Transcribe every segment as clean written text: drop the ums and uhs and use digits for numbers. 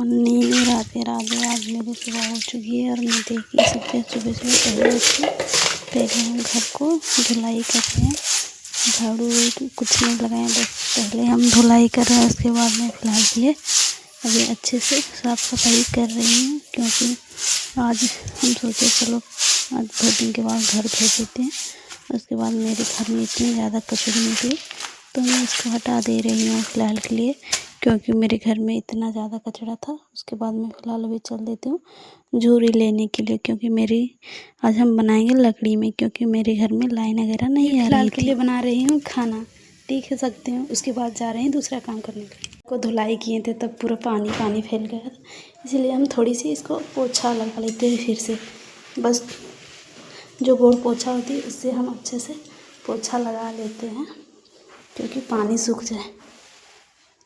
Morning, Radhe Radhe. आज मेरी सुबह हो चुकी है और मैं देखिए सुबह सुबह पहले उठी, पहले हम घर को धुलाई कर रहे हैं। झाड़ू कुछ नहीं लगाए, बस पहले हम धुलाई कर रहे हैं। उसके बाद मैं फिलहाल के अभी अच्छे से साफ़ सफाई कर रही हूँ, क्योंकि आज हम सोचे चलो आज 2 दिन के बाद घर धो देते हैं। उसके बाद मेरे घर में इतनी ज़्यादा कचड़ी निकली तो मैं इसको हटा दे रही हूँ फ़िलहाल के लिए, क्योंकि मेरे घर में इतना ज़्यादा कचरा था। उसके बाद मैं फ़िलहाल अभी चल देती हूँ झूरी लेने के लिए, क्योंकि मेरी आज हम बनाएंगे लकड़ी में, क्योंकि मेरे घर में लाइन वगैरह नहीं आ रही थी। फ़िलहाल के लिए बना रही हूँ खाना, देख सकते हैं। उसके बाद जा रहे हैं दूसरा काम करने के लिए। को धुलाई किए थे तब पूरा पानी पानी फैल गया था, इसीलिए हम थोड़ी सी इसको पोछा लगा लेते हैं फिर से। बस जो गोड़ पोछा होती है उससे हम अच्छे से पोछा लगा लेते हैं, क्योंकि पानी सूख जाए,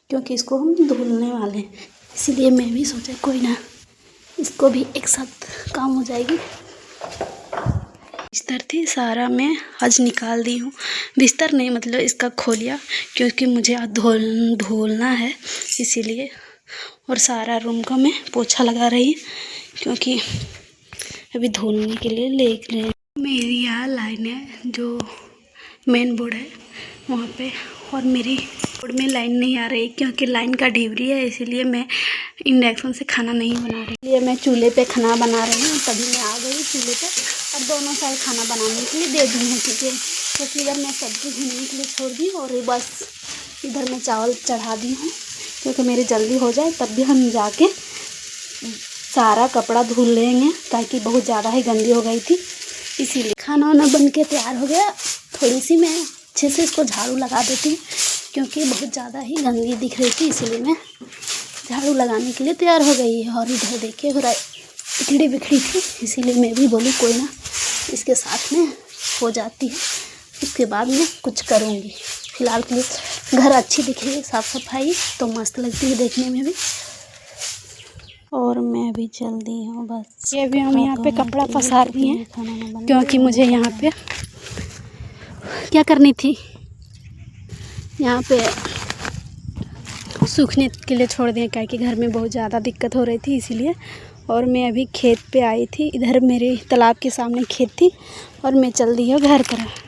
क्योंकि इसको हम धुलने वाले हैं। इसीलिए मैं भी सोचा कोई ना, इसको भी एक साथ काम हो जाएगी। बिस्तर थी सारा मैं आज निकाल दी हूँ। बिस्तर नहीं, मतलब इसका खोलिया, क्योंकि मुझे आज धोलना है इसीलिए। और सारा रूम का मैं पोछा लगा रही, क्योंकि अभी धोने के लिए ले रहे। मेरी यहाँ लाइन है, जो मेन बोर्ड है वहाँ पे, और मेरी बोर्ड में लाइन नहीं आ रही, क्योंकि लाइन का डिलीवरी है। इसीलिए मैं इंडक्शन से खाना नहीं बना रही, इसलिए मैं चूल्हे पे खाना बना रही हूँ। तभी मैं आ गई चूल्हे पे, और दोनों साइड खाना बनाने के लिए दे दी है, क्योंकि इधर मैं सब्जी भूनने के लिए छोड़ दी और बस इधर मैं चावल चढ़ा दी हूँ, क्योंकि मेरी जल्दी हो जाए। तब भी हम जाके सारा कपड़ा धुल लेंगे, ताकि बहुत ज़्यादा ही गंदी हो गई थी। इसीलिए खाना वाना बन के तैयार हो गया। थोड़ी सी मैं अच्छे से इसको झाड़ू लगा देती हूँ, क्योंकि बहुत ज़्यादा ही गंदी दिख रही थी, इसीलिए मैं झाड़ू लगाने के लिए तैयार हो गई है। और इधर देखिए पूरा इकड़ी बिखड़ी थी, इसीलिए मैं भी बोली कोई ना, इसके साथ में हो जाती है, उसके बाद मैं कुछ करूँगी। फ़िलहाल के लिए घर अच्छी दिख रही है, साफ़ सफाई तो मस्त लगती है देखने में भी। और मैं भी चल दी हूँ बस। ये भी हम यहाँ पे कपड़ा पसार रही हैं, क्योंकि मुझे यहाँ पे क्या करनी थी, यहाँ पे सूखने के लिए छोड़ दिए, क्या कि घर में बहुत ज़्यादा दिक्कत हो रही थी, इसीलिए। और मैं अभी खेत पे आई थी, इधर मेरे तालाब के सामने खेत थी, और मैं चल दी हूँ घर तरफ।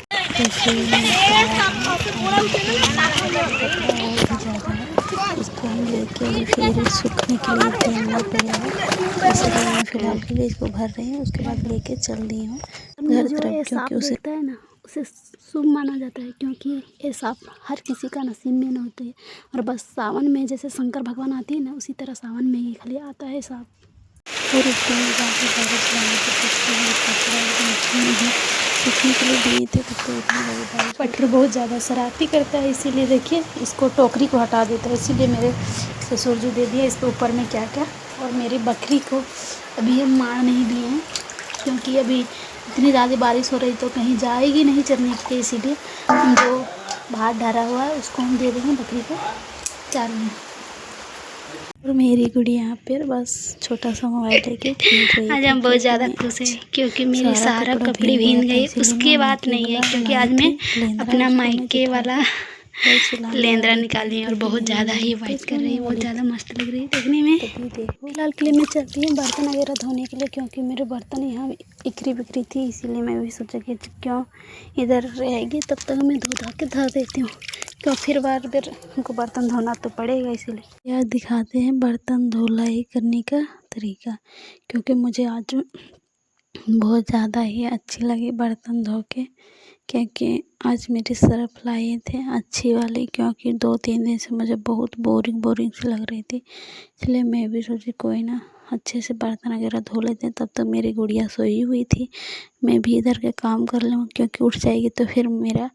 इसको हम लेके अभी फिर सूखने के लिए देना पड़ेगा, इसलिए मैं फ़िलहाल के लिए इसको भर रही हूँ। उसके बाद लेके चल दी हूँ घर तरफ, क्योंकि उसे है ना, उसे शुभ माना जाता है, क्योंकि ये सांप हर किसी का नसीब में न होते हैं। और बस सावन में जैसे शंकर भगवान आती है ना, उसी तरह सावन में ही खाली आता है सांप। और उसके सीखने के लिए दिए थे, तो पटरू बहुत ज़्यादा शरारती करता है, इसीलिए देखिए इसको टोकरी को हटा देता है। इसीलिए मेरे ससुर जी दे दिए इसके ऊपर में क्या क्या। और मेरी बकरी को अभी हम मार नहीं दिए हैं, क्योंकि अभी इतनी ज़्यादा बारिश हो रही तो कहीं जाएगी नहीं चरने के लिए, इसीलिए हम जो भात डाला हुआ है उसको हम दे देंगे बकरी को चारने। और मेरी गुड़िया यहाँ पर बस छोटा सा मोबाइल लेके खेल रही है। आज हम बहुत ज़्यादा खुश हैं, क्योंकि मेरे सारा कपड़े भीग गए। उसकी बात नहीं है, क्योंकि आज मैं अपना मायके वाला लेंदरा निकाली है, और बहुत ज़्यादा ही वाइट कर रही है, बहुत ज़्यादा मस्त लग रही है देखने में। फिलहाल के लिए मैं चलती हूँ बर्तन वगैरह धोने के लिए, क्योंकि मेरे बर्तन यहाँ इकरी बिखरी थी, इसीलिए मैं भी सोचा कि क्यों इधर रहेगी, तब तक मैं धो के धो देती हूँ, क्यों फिर बार हमको बर्तन धोना तो पड़ेगा। इसीलिए यार दिखाते हैं बर्तन धुलाई करने का तरीका, क्योंकि मुझे आज बहुत ज़्यादा ही अच्छी लगी बर्तन धो के, क्योंकि आज मेरी सर्फ लाए थे अच्छी वाली, क्योंकि 2-3 दिन से मुझे बहुत बोरिंग सी लग रही थी। इसलिए मैं भी सोची कोई ना अच्छे से बर्तन वगैरह धो लेते हैं। तब तक मेरी गुड़िया सोई हुई थी, मैं भी इधर के काम कर लूँ, क्योंकि उठ जाएगी तो फिर मेरा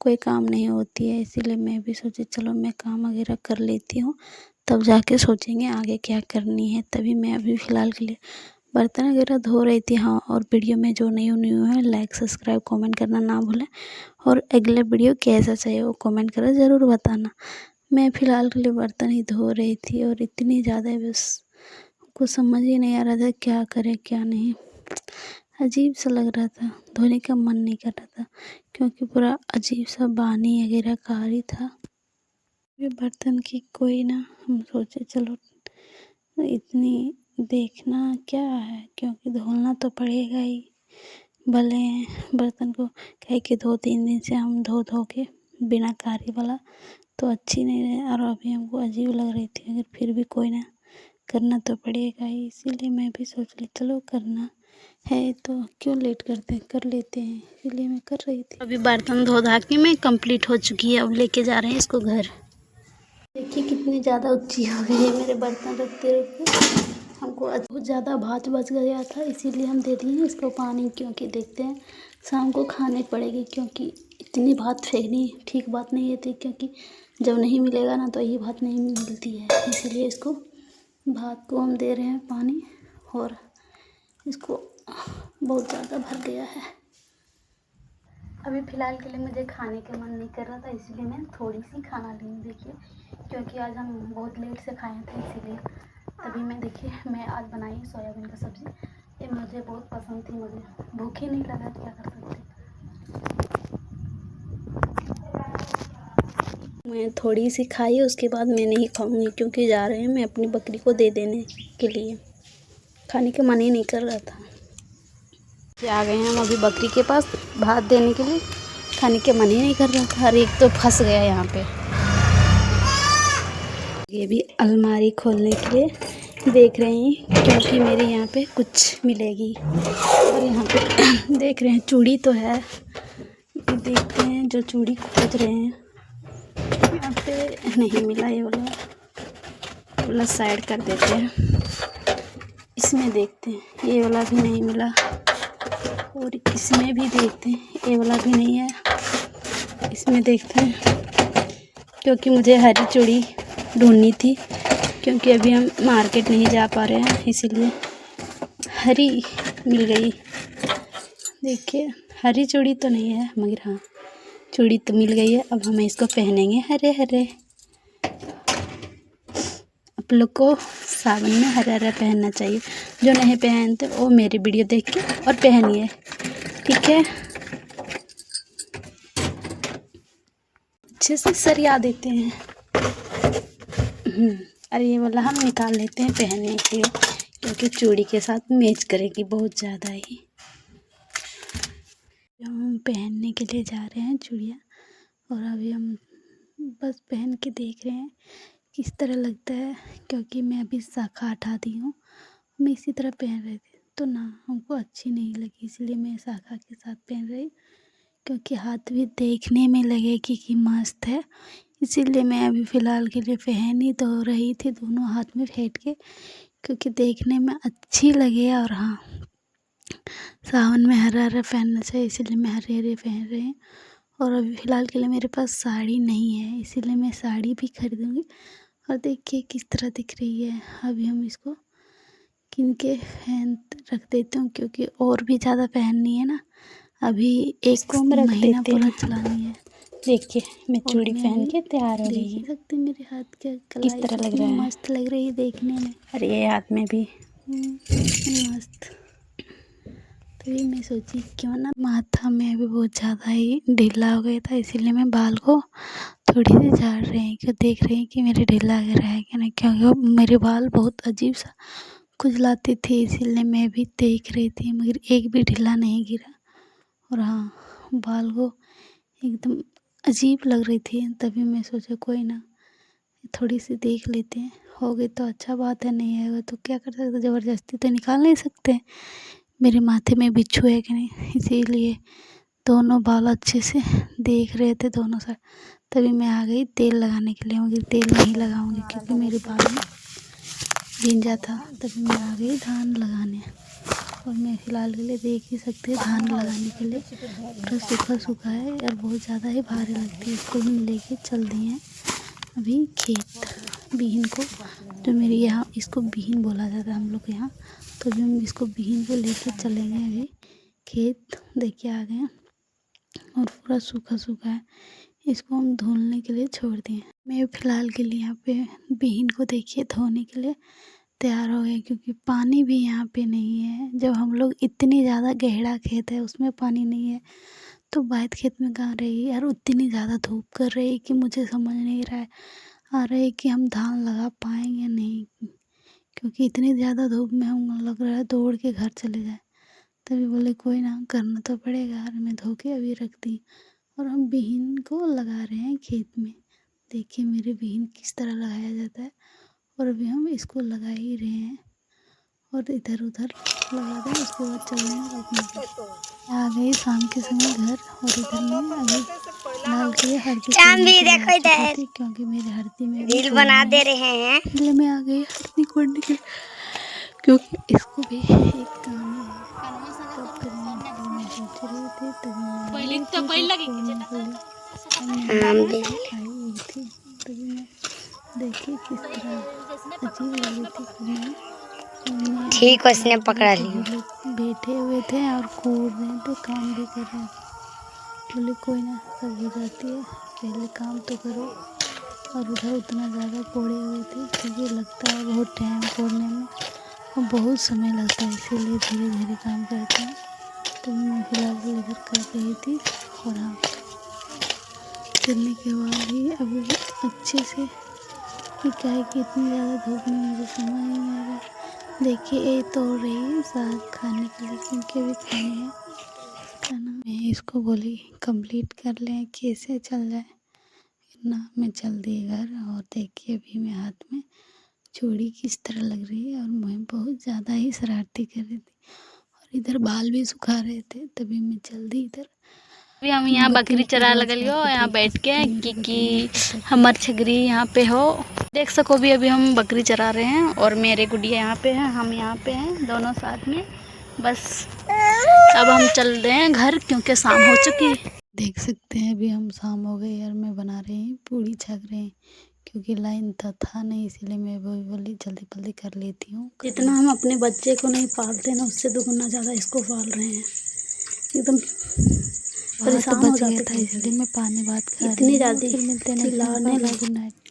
कोई काम नहीं होती है। इसीलिए मैं भी सोची चलो मैं काम वगैरह कर लेती हूँ, तब जाके सोचेंगे आगे क्या करनी है। तभी मैं अभी फ़िलहाल के लिए बर्तन वगैरह धो रही थी। हाँ, और वीडियो में जो न्यू है लाइक सब्सक्राइब कमेंट करना ना भूलें, और अगला वीडियो कैसा चाहिए वो कमेंट कर ज़रूर बताना। मैं फ़िलहाल के लिए बर्तन ही धो रही थी, और इतनी ज़्यादा बस कुछ समझ ही नहीं आ रहा था क्या करें क्या नहीं, अजीब सा लग रहा था, धोने का मन नहीं कर रहा था, क्योंकि पूरा अजीब सा पानी वगैरह कारी था। ये बर्तन की कोई ना, हम सोचे चलो इतनी देखना क्या है, क्योंकि धोना तो पड़ेगा ही। भले बर्तन को कह के 2-3 दिन से हम धो के बिना कार्य वाला तो अच्छी नहीं रहे, और अभी हमको अजीब लग रही थी, अगर फिर भी कोई ना करना तो पड़ेगा ही। इसीलिए मैं भी सोच ली चलो करना है तो क्यों लेट करते हैं, कर लेते हैं, इसीलिए मैं कर रही थी। अभी बर्तन धो धा के मैं कंप्लीट हो चुकी है, अब लेके जा रहे हैं इसको घर। देखिए कितनी ज़्यादा ऊंची हो गई है, मेरे बर्तन रखते रखते हमको बहुत ज़्यादा भात बच गया था, इसीलिए हम दे दिए इसको पानी, क्योंकि देखते हैं शाम को खाने पड़ेगी, क्योंकि इतनी भात फेंकनी ठीक बात नहीं है थी, क्योंकि जब नहीं मिलेगा ना तो ये भात नहीं मिलती है, इसीलिए इसको भात को हम दे रहे हैं पानी। और इसको बहुत ज़्यादा भर गया है। अभी फ़िलहाल के लिए मुझे खाने का मन नहीं कर रहा था, इसलिए मैं थोड़ी सी खाना ली। देखिए क्योंकि आज हम बहुत लेट से खाए थे, इसीलिए तभी मैं आज बनाई सोयाबीन का सब्ज़ी। ये मुझे बहुत पसंद थी, मुझे भूख ही नहीं लगा, क्या कर सकते। मैं थोड़ी सी खाई, उसके बाद मैं नहीं खाऊंगी, क्योंकि जा रहे हैं मैं अपनी बकरी को दे देने के लिए। खाने का मन ही नहीं कर रहा था। आ गए हैं हम अभी बकरी के पास भात देने के लिए, खाने के मन ही नहीं कर रहा था। हर एक तो फंस गया यहाँ पे। ये भी अलमारी खोलने के लिए देख रहे हैं, क्योंकि मेरे यहाँ पे कुछ मिलेगी। और यहाँ पे देख रहे हैं चूड़ी तो है, देखते हैं जो चूड़ी खोज रहे हैं। यहाँ पे नहीं मिला, ये वाला साइड कर देते हैं। इसमें देखते हैं, ये वाला भी नहीं मिला, और इसमें भी देखते हैं, ये वाला भी नहीं है। इसमें देखते हैं, क्योंकि मुझे हरी चूड़ी ढूंढनी थी, क्योंकि अभी हम मार्केट नहीं जा पा रहे हैं, इसीलिए हरी मिल गई। देखिए हरी चूड़ी तो नहीं है, मगर हाँ चूड़ी तो मिल गई है। अब हम इसको पहनेंगे हरे हरे। आप लोग को सावन में हरा हरा पहनना चाहिए, जो नहीं पहनते वो मेरी वीडियो देख के और पहनिए, ठीक है। अच्छे से सरिया देते हैं। और ये वाला हम निकाल लेते हैं पहनने के लिए, क्योंकि चूड़ी के साथ मैच करेगी बहुत ज़्यादा ही। हम पहनने के लिए जा रहे हैं चूड़ियाँ, और अभी हम बस पहन के देख रहे हैं किस तरह लगता है, क्योंकि मैं अभी शाखा हटा दी हूँ। मैं इसी तरह पहन रही थी तो ना हमको अच्छी नहीं लगी, इसलिए मैं शाखा के साथ पहन रही, क्योंकि हाथ भी देखने में लगेगी कि मस्त है। इसीलिए मैं अभी फ़िलहाल के लिए पहन ही तो रही थी दोनों हाथ में फेंट के, क्योंकि देखने में अच्छी लगे। और हाँ सावन में हरा हरा पहनना चाहिए, इसीलिए मैं हरे हरे पहन रही हूँ। और अभी फ़िलहाल के लिए मेरे पास साड़ी नहीं है, इसीलिए मैं साड़ी भी खरीदूँगी। और देखिए किस तरह दिख रही है। अभी हम इसको किन के पहन रख देती हूँ, क्योंकि और भी ज़्यादा पहननी है ना, अभी एक महीना पूरा चलानी है। देखिए मैं चूड़ी पहन के तैयार हो गई। देख सकते मेरे हाथ का किस तरह लग रहा है, मस्त लग रही है देखने में। और ये हाथ में भी मस्त। तभी मैं सोची क्यों ना, माथा में अभी बहुत ज़्यादा ही ढीला हो गया था, इसीलिए मैं बाल को थोड़ी सी झाड़ रही हूँ, कि देख रही हूँ कि मेरे ढीला रहा है कि नहीं, क्योंकि मेरे बाल बहुत अजीब सा खुजलाती थी, इसीलिए मैं भी देख रही थी, मगर एक भी ढीला नहीं गिरा। और हाँ बाल को एकदम अजीब लग रही थी, तभी मैं सोचा कोई ना थोड़ी सी देख लेते हैं, हो गई तो अच्छा बात है, नहीं आएगा तो क्या कर सकते, ज़बरदस्ती तो निकाल नहीं सकते। मेरे माथे में बिच्छू है कि नहीं, इसीलिए दोनों बाल अच्छे से देख रहे थे दोनों साइड। तभी मैं आ गई तेल लगाने के लिए, मगर तेल नहीं लगाऊंगी क्योंकि मेरे बाल में भींजा था। तभी मैं आ गई धान लगाने, और मैं फ़िलहाल के लिए देख ही सकते हैं धान लगाने के लिए पूरा सूखा सूखा है और बहुत ज़्यादा ही भारी लगती है। इसको भी लेके चल दिए हैं अभी खेत, बीहन को, जो मेरे यहाँ इसको बीहन बोला जाता है हम लोग के यहाँ। तो अभी हम इसको बीहन को लेके चलेंगे अभी खेत। देखिए आ गए हैं और पूरा सूखा सूखा है, इसको हम धुलने के लिए छोड़ दिए। मैं फ़िलहाल के लिए यहाँ पे बीहन को देखिए धोने के लिए तैयार हो गए, क्योंकि पानी भी यहाँ पे नहीं है। जब हम लोग इतनी ज़्यादा गहरा खेत है उसमें पानी नहीं है, तो बात खेत में कहाँ रही। और उतनी ज़्यादा धूप कर रही है कि मुझे समझ नहीं रहा है कि हम धान लगा पाएंगे या नहीं, क्योंकि इतनी ज़्यादा धूप में हम लग रहा है दौड़ के घर चले जाए। तभी बोले कोई ना, करना तो पड़ेगा। और मैं धो के अभी रख दी और हम बीन को लगा रहे हैं खेत में। देखिए मेरे बीन किस तरह लगाया जाता है, और अभी हम इसको लगा ही रहे हैं और इधर उधर लगा दें, उसके बाद चल रहे हैं अपने। आ गई शाम के समय घर, और इधर में अभी फिलहाल के लिए हल्दी थी, क्योंकि मेरे हल्दी में रील बना दे रहे हैं, इसलिए मैं आ गई हल्दी खोड़ने के लिए, क्योंकि इसको भी एक काम है। तब करेंगे, मैं सोच रही थी तभी आई थी, तभी मैं देखी किस तरह अजीब लगी थी। ठीक है, उसने पकड़ा लिया। बैठे हुए थे और कूद रहे थे, काम भी कर रहे थे। बोले कोई ना, सब हो जाती है, पहले काम तो करो। और उधर उतना ज़्यादा कोड़े हुए थे, क्योंकि लगता है बहुत टाइम कोड़ने में और बहुत समय लगता है, इसीलिए धीरे धीरे काम करते हैं। तो मैं फिलहाल इधर कर रही थी, और हाँ करने के बाद ही अभी अच्छे से कि क्या है कि इतनी ज़्यादा धूप में मुझे समझ ही नहीं आ रहा। देखिए ये तोड़ रही है साग खाने के लिए, क्योंकि अभी खाने हैं खाना। मैं इसको बोली कंप्लीट कर लें, कैसे चल जाए ना। मैं चल दी घर, और देखिए अभी मैं हाथ में चूड़ी किस तरह लग रही है, और मैं बहुत ज़्यादा ही शरारती कर रही थी, और इधर बाल भी सुखा रहे थे, तभी मैं चल दी इधर। अभी हम यहाँ बकरी चरा लगलियो यहाँ बैठ के, क्योंकि हमार छगरी यहाँ पे हो देख सको भी। अभी हम बकरी चरा रहे हैं, और मेरे गुड़िया यहाँ पे हैं, हम यहाँ पे हैं, दोनों साथ में। बस अब हम चल रहे हैं घर, क्योंकि शाम हो चुकी है। देख सकते हैं अभी हम शाम हो गई, और मैं बना रही हूँ पूड़ी छक रहे हैं, क्योंकि लाइन था नहीं, इसीलिए मैं वही बोली जल्दी जल्दी कर लेती हूँ। जितना हम अपने बच्चे को नहीं पालते ना, उससे दुगुना ज़्यादा इसको पाल रहे हैं। एकदम परेशान हो जाते था, इसलिए मैं पानी भात खा रही हूँ। फिर मिलते हैं, गुड नाइट।